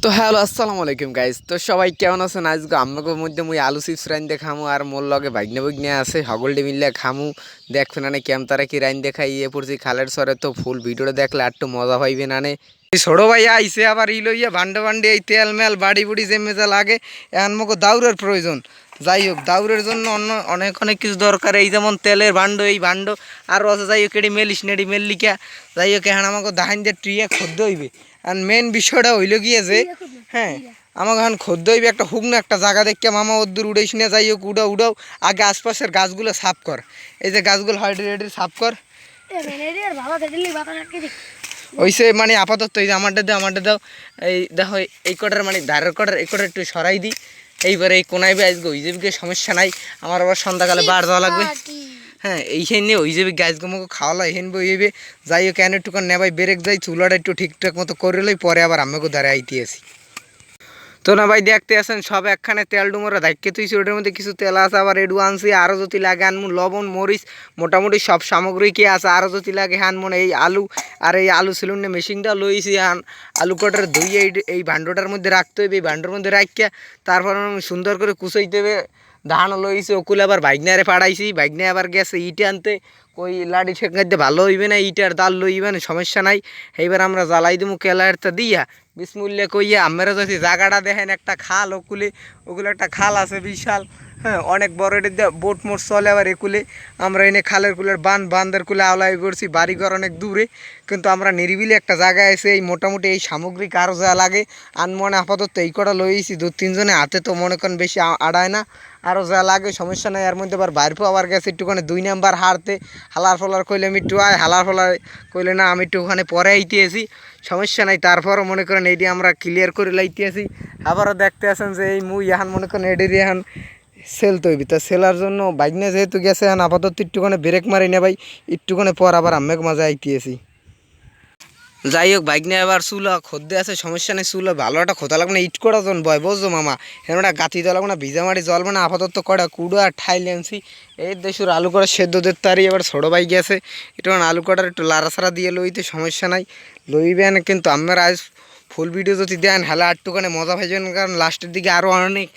তো হ্যালো আসসালামু আলাইকুম গাইজ। তো সবাই কেমন আছেন? আজকে আমাকে মধ্যে মুই আলু চিপস রাইন্দে খামু আর মোর লগে ভাগ্নে ভাগ্নে আছে হগলডি মিললে খামু। দেখবেন আনে কেম তারা কি রাইন্দে খাই ইয়ে পড়ছি খালের সরে। তো ফুল ভিডিওটা দেখলে একটু মজা পাইবেন আনে। ছোট ভাই আইসে আবার লইয়া ভান্ডে ভান্ডে এই তেল মেল বাড়ি বুড়ি যে মেজা লাগে এখন মোকে দাউরের প্রয়োজন। যাই হোক দাউরের জন্য অন্য অনেক অনেক কিছু দরকার, এই যেমন তেলের ভাণ্ড, এই ভাণ্ড আরও আছে। যাই হোক এটি মেলিস নেড়ি মেললিকা। যাই হোক এখন আমাকে দাহাইন দিয়ে ট্রিয়ে খদ্দ হইবে। আর মেন বিষয়টা হইল গিয়ে যে হ্যাঁ আমাকে এখন খদ্দ হইবে একটা হুকনো একটা জায়গা দেখে মামা ওদ্দুর উড়াইস না। যাই হোক উড়াও আগে আশপাশের গাছগুলো সাফ কর। এই যে গাছগুলো হাইড্রি হাইড্রি সাফ কর ওইসে মানে আপাতত এই যে আমারটা দাও এই দেখো এই কটার মানে ধারের কটার এই কটার একটু সরাই দিই। এইবারে এই কোনাইবে আজকে ওই যে সমস্যা নাই। আমার আবার সন্ধ্যাকালে বার যাওয়া লাগবে। হ্যাঁ এইখানে নিয়ে ওই যাবে গাছ গমকে খাওয়ালা এখান বইবে। যাই হোক কেন একটু নেবাই বেরেক যাই চুলাটা একটু ঠিকঠাক মতো করে লই, পরে আবার আমাকে দাঁড়ায় আইতে আসি। তো না ভাই দেখতে আসেন সব একখানে তেল ডুমোরা ধাক্কে তুইছি, ওটার মধ্যে কিছু তেল আছে আবার এডু আনছি। আরও যদি লাগে আনমু লবণ মরিচ মোটামুটি সব সামগ্রী কি আছে। আরও যদি লাগে আনমন এই আলু আর এই আলু সিলুন মেশিনটা লইছি। আলু কটার ধুইয়ে এই ভাণ্ডটার মধ্যে রাখতে হইবে। এই ভাণ্ডার মধ্যে রাখিয়া তারপর সুন্দর করে কুচাইতে হবে। ধান লইছি ওকুলে আবার বাইকনারে পাড়াইছি। বাইকনে আবার গেছে ইটে আনতে। ওই লাড়ি ঠেকাইতে ভালো হইবে না, ইটার দাল লইবে না, সমস্যা নাই। এইবার আমরা জ্বালাই দিমু কেলারটা দিয়া বিসমুল্লে কইয়া। আমরা যদি জায়গাটা দেখেন একটা খাল ওগুলো একটা খাল আছে বিশাল। হ্যাঁ অনেক বড়, এটা বোট মোট চলে। আবার একুলে আমরা এনে খালের কুলের বান্ধের কুলে আওলাই করছি। বাড়িঘর অনেক দূরে, কিন্তু আমরা নিরিবিলি একটা জায়গায় এসে এই মোটামুটি এই সামগ্রিক আরও যা লাগে আনমনে আপাতত এই কটা লইছি। দু তিনজনে হাতে তো মনে করেন বেশি আড়ায় না, আরও যা লাগে সমস্যা নাই। এর মধ্যে আবার বাইরপো আবার গেছে একটুখানে 2 নাম্বার হারতে। হালার ফলার কইলে আমি একটু হালার ফলার কইলে না আমি একটু ওখানে পরে আইতে আসি, সমস্যা নাই। তারপরও মনে করেন এইটি আমরা ক্লিয়ার করে লাইতে আসি। আবারও দেখতে আসেন যে এই মুই এখন মনে করেন এডি এখন সেল তৈরি। তা সেলার জন্য বাইকনে যেহেতু গেছে এখন আপাতত একটুখানে ব্রেক মারি না ভাই, একটুখানে পর আবার আমেক মাঝে আইতে আসি। যাই হোক বাইক নিয়ে আবার চুলা খদ্দে আছে, সমস্যা নেই। চুলা ভালো একটা খোদা লাগবে না, ইট করা জন বয় বুঝছো মামা। একটা গাঁথি দেওয়া লাগবে না, ভিজা মাটি জ্বলবে না। আপাতত কটা কুড়ো আর ঠাই লেনছি। এই দেশুর আলু করা সেদ্ধ দিতে তারি। এবার ছোটো বাইক গেছে একটু আলু কটার একটু লাড়াছাড়া দিয়ে লইতে সমস্যা নাই, লইবেন। কিন্তু আমরা আজ ফুল ভিডিও যদি দেন হলে একটুখানে মজা পাইবেন, কারণ লাস্টের দিকে আরও অনেক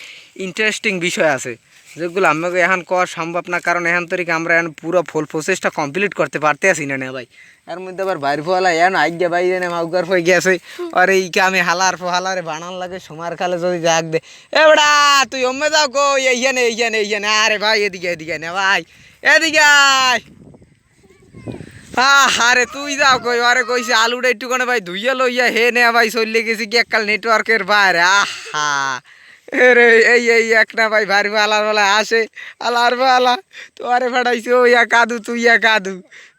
ইন্টারেস্টিং বিষয় আছে যেগুলো আমাকে এখন করা সম্ভব না। কারণ এখান থেকে আমরা এখন পুরো ফুল প্রসেসটা কমপ্লিট করতে পারতে আসি না ভাই। এর মধ্যে আবার বাইর ফোয়ালা এখন আইগা বাইরে না মাউগার হয়ে গেছে। আর এই আমি হালারে বানান লাগে সময়ের কালে যদি দেখ দে এ বেড়া তুই অম্মে যাও গো এইখানে। আরে ভাই এদিকে নে ভাই, এদিকে আয়। আরে তুই যাও কই? আরে কইছে আলুটা একটুখানে ভাই ধুইয়া লইয়া হে নে ভাই চলে গেছি কি এককাল নেটওয়ার্কের বাইরে। আহা রে এই একটা ভাই ভারি আলার বেলা আসে আলার বেলা তো আরে ফাটাইছে ও ইয়া কাদু তুই ইয়া কাদু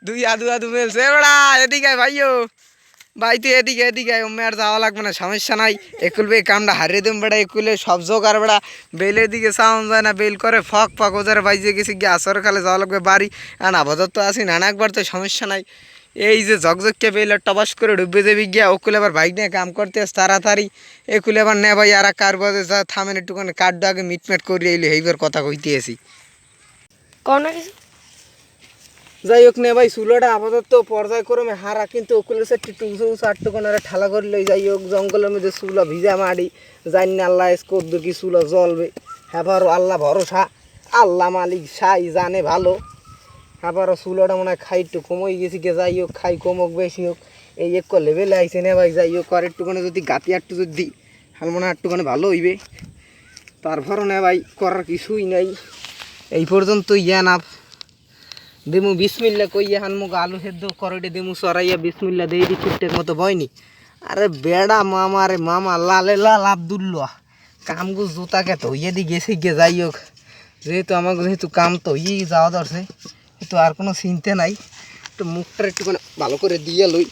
দুই আদু মেলছে। বেড়া এদিকে ভাইও ভাই তুই এদিকে ওমে আর যাওয়া লাগবে না, সমস্যা নাই। একুলবে এই কামটা হারিয়ে দেব বেড়া। একুলে সব জোগাড় বেড়া বেলের দিকে সাউন্ড যায় না, বেল করে ফক ওজারে বাইজে গেছি গিয়ে আসর কালে যাওয়া লাগবে বাড়ি। আর আপাতত তো আসি নানা একবার, তো সমস্যা নাই। এই যে ঝকঝকে বেলের টবাস করে ডুবে যাবি গিয়া ওকুলে আবার বাইক নিয়ে কাম করতে আস তাড়াতাড়ি। একুলে আবার নে ভাই আর কার বাজে যা থামেন একটুখানি কাঠটা আগে মিটমেট করি এলে এইবার কথা কইতে আসি। যাই হোক নে ভাই চুলোটা আপাতত পর্যায়ক্রমে হারা, কিন্তু ওকুলের সাথে টুকু আটটুকানারে ঠালা করে লই। যাই হোক জঙ্গলের মধ্যে চুলা ভিজা মাড়ি জানি না আল্লাহ কদ্দুর কি চুলা জ্বলবে। হ্যাঁ আল্লাহ ভরসা, আল্লাহ মালিক সাই জানে ভালো। আবারও চুলাটা মনে হয় খাই একটু কমই গেছি গে। যাই হোক খাই কমক বেশি হোক এই এক লেভেলে আইসে নে ভাই। যাই হোক আর একটুখানে যদি গাতি একটু যদি দিই তাহলে মনে হয় একটুখানে ভালো হইবে। তারপরও নে ভাই করার কিছুই নাই। এই পর্যন্ত ইয়া না দেমু বিসমিল্লা কইয়া হানমুখ আলু সেদ্ধ করটে দেমু সরাইয়া বিসমিল্লা দিয়ে দি ঠিকঠাক মতো বয়নি। আরে বেড়া মামা রে মামা লালে লাল আবদুল্লা কামগু জুতা কে তো ইয়ে দি গেছে গে। যাই হোক যেহেতু আমাকে যেহেতু কাম তো ইয়ে যাওয়া ধরছে কিন্তু আর কোনো চিন্তা নাই। একটু মুখটা একটুখানে ভালো করে দিয়ে লই।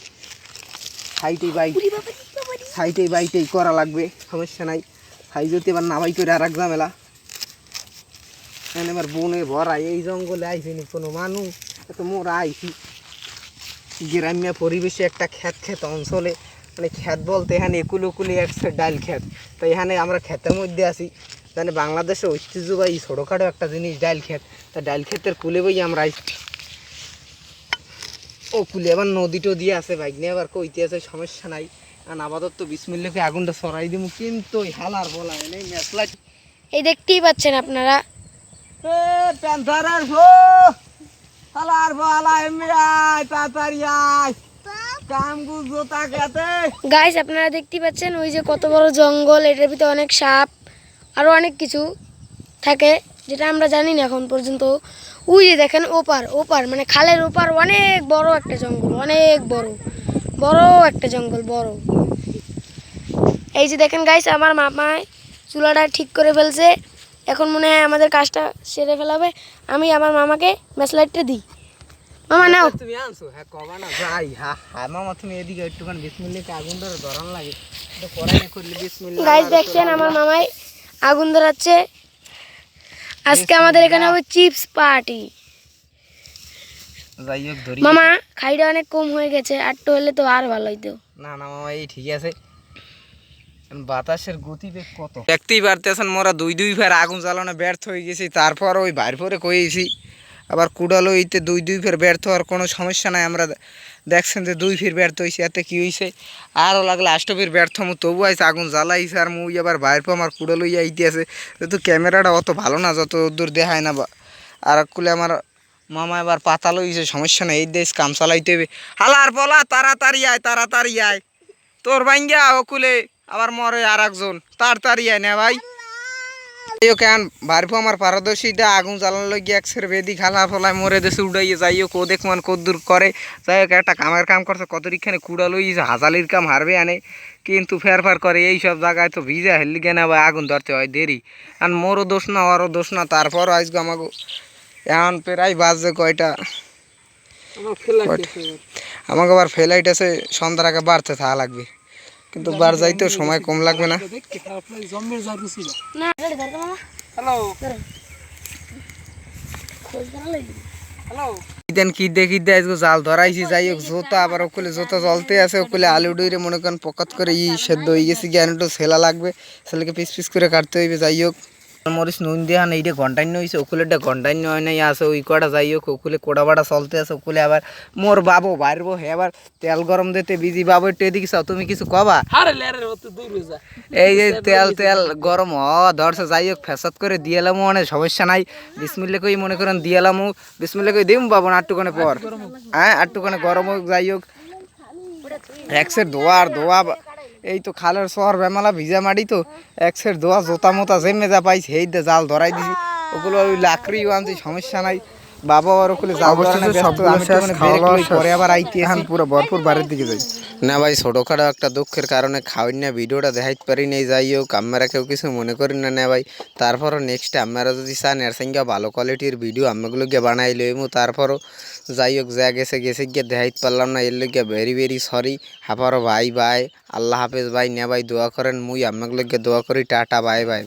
সাইটেই বাইটেই করা লাগবে, সমস্যা নাই। সাই যদি এবার নামাই করে আর এক ঝামেলা। এবার বনে ভরা এই জঙ্গলে আইসিনি কোনো মানুষ, এত মোরা আইসি গ্রাম্য পরিবেশে একটা ক্ষেত অঞ্চলে। মানে ক্ষেত বলতে এখানে একুলে একশো ডাল ক্ষেত। তো এখানে আমরা ক্ষেতের মধ্যে আছি। মানে বাংলাদেশে ঐতিহ্যবাহী ছোটোখাটো একটা জিনিস ডাল ক্ষেত। তা ডাল ক্ষেতের কুলে বই আমরা আইসি। ও কুলে আবার নদী টদি আছে, বাইক নিয়ে আবার কইতে আছে, সমস্যা নাই। আপাতত বিসমিল্লাহকে আগুনটা ছড়াই দিমু, কিন্তু ওই হালার বলা নেই মেসলা। এই দেখতেই পাচ্ছেন আপনারা, এ প্যান্থারের ভো হালার বলা এমনি আয় তাড়াতাড়ি আয় কাম গুজো তাকাতে। গাইস আপনারা দেখতেই পাচ্ছেন ওই যে কত বড় জঙ্গল, এটার ভিতরে অনেক সাপ আরো অনেক কিছু থাকে যেটা আমরা জানি না এখন পর্যন্ত। ওই যে দেখেন ওপার ওপার মানে খালের ওপার অনেক বড় একটা জঙ্গল, অনেক বড় বড় একটা জঙ্গল বড়। এই যে দেখেন গাইস আমার মামায় চুলাটা ঠিক করে ফেলছে, এখন মনে হয় আমাদের কাজটা সেরে ফেলাবে। আমি আমার মামাকে ম্যাচলাইটটা দিই। মামা নাও। তুমি আনছো? হ্যাঁ কবা না যাই। হ্যাঁ হ্যাঁ মামা তুমি এদিকে একটুখানি বিসমিল্লাহকে আগুনটা ধরান লাগে, এটা করাই না করলে বিসমিল্লাহ। গাইস দেখছেন আমার মামাই আগুন ধরাচ্ছে। আজকে আমাদের এখানে হবে চিপস পার্টি। যাই হোক ধরি মামা খাইটা অনেক কম হয়ে গেছে, আটটু হলে তো আর ভালো হইতো। না না মামা এই ঠিক আছে। বাতাসের গতিবেগ কত দেখতেই পারতেছেন। মোরা দুই ফের আগুন জ্বালানো ব্যর্থ হয়ে গেছি, তারপর ওই বাইর পরে কয়েছি আবার কুড়ালো ইতে দুই ফের ব্যর্থ হওয়ার কোনো সমস্যা নাই। আমরা দেখছেন যে 2 ফির ব্যর্থ হয়েছি, এতে কী হয়েছে আরও লাগলে 8 ফির ব্যর্থ মু তবু আইসে আগুন জ্বালাইছে। আর মুই আবার বাইর পর আমার কুড়ালো ইতে আছে, যেহেতু ক্যামেরাটা অত ভালো না যত দূর দেখায় না। আর কুলে আমার মামা এবার পাতালো হয়েছে, সমস্যা নেই, এই দেশ কাম চালাইতে হবে। হালার বলা তাড়াতাড়ি আয় তাড়াতাড়ি আয়, তোর ভাঙ্গিয়া ওকুলে আবার মরে আর একজন, তাড়াতাড়ি আয় না ভাই। কেন বাড়িপো আমার পারদর্শীটা আগুন জ্বালানো গিয়ে একসের বেদি খালা ফলায় মরে দেশে উড়াইয়ে যাইও কো দেখ মান কদ্দূর করে। যাই হোক একটা কামের কাম করছে, কতরিখানে কুড়ালো হাজালির কাম হারবে আনে, কিন্তু ফেরফার করে এই সব জায়গায় তো ভিজা হেললি কেনা ভাই আগুন ধরতে হয় দেরি। আর মোরও দোষ না ওরও দোষ না, তারপর আজকে আমাকে এখন প্রায় বাজছে কয়টা, আমাকে আবার ফ্লাইট আছে সন্ধ্যার আগে বাড়তে থাকা লাগবে, কিন্তু বার যাইতেও সময় কম লাগবে না। কি দেখি আজকে জাল ধরাইছি। যাই হোক জোতা আবার ওকুলে জোতা জ্বলতে আছে, ওকুলে আলু ডুইরে মনে করেন পকাত করে সেদ্ধ হয়ে গেছে, জ্ঞান একটু ছেলা লাগবে, ছেলেকে পিস পিস করে কাটতে হইবে। যাই হোক মরিচ নুন দিয়ে না এইটা ঘন্টান্য হয়েছে, ওকুলেটা ঘন্টান্য হয় নাই আছে ওই কটা। যাই হোক ওকুলে কোড়া বাড়া চলতে আছে, ওকুলে আবার মোর বাবু বাইরবো হে আবার তেল গরম দিতে বিজি। বাবু একটু এদিকে চাও, তুমি কিছু কবা? এই যে তেল গরম ধরছে। যাই হোক ফেসাদ করে দিয়ে এলাম, অনেক সমস্যা নাই। বিসমিল্লাহ কই মনে করেন দিয়ে এলাম, বিসমিল্লাহ কই দিম বাবু আটটুখানে পর, হ্যাঁ আটটুখানে গরম হোক। যাই হোক একসের ধোয়া আর ধোয়া, এই তো খালের শহর বেমালা ভিজা মাটি তো একসের ধোয়া জোতা মোতা জেমে যা পাইছি সেই দিয়ে জাল ধরাই দিছি। ওগুলো ওই লাকড়িও আনছি, সমস্যা নাই। বাবা আর ওগুলো জাল পরে আবার আইতে এখন পুরো ভরপুর বাড়ির দিকে যাই না ভাই। ছোটোখাটো একটা দুঃখের কারণে খাওয়াই না, ভিডিওটা দেখাইতে পারি নাই। যাই হোক আপনারা কেউ কিছু মনে করেন না না ভাই। তারপরও নেক্সট আপনারা যদি চান এর সঙ্গে ভালো কোয়ালিটির ভিডিও আমাগুলো গিয়ে বানাই লইমু। তারপরও যাই হোক যা গেছে গিয়ে দেখাইতে পারলাম না, এর লোক ভেরি সরি। হাফারও ভাই আল্লাহ হাফেজ ভাই, নে ভাই দোয়া করেন, মুই আপনাগুলো গিয়ে দোয়া করি। Tata bye bye.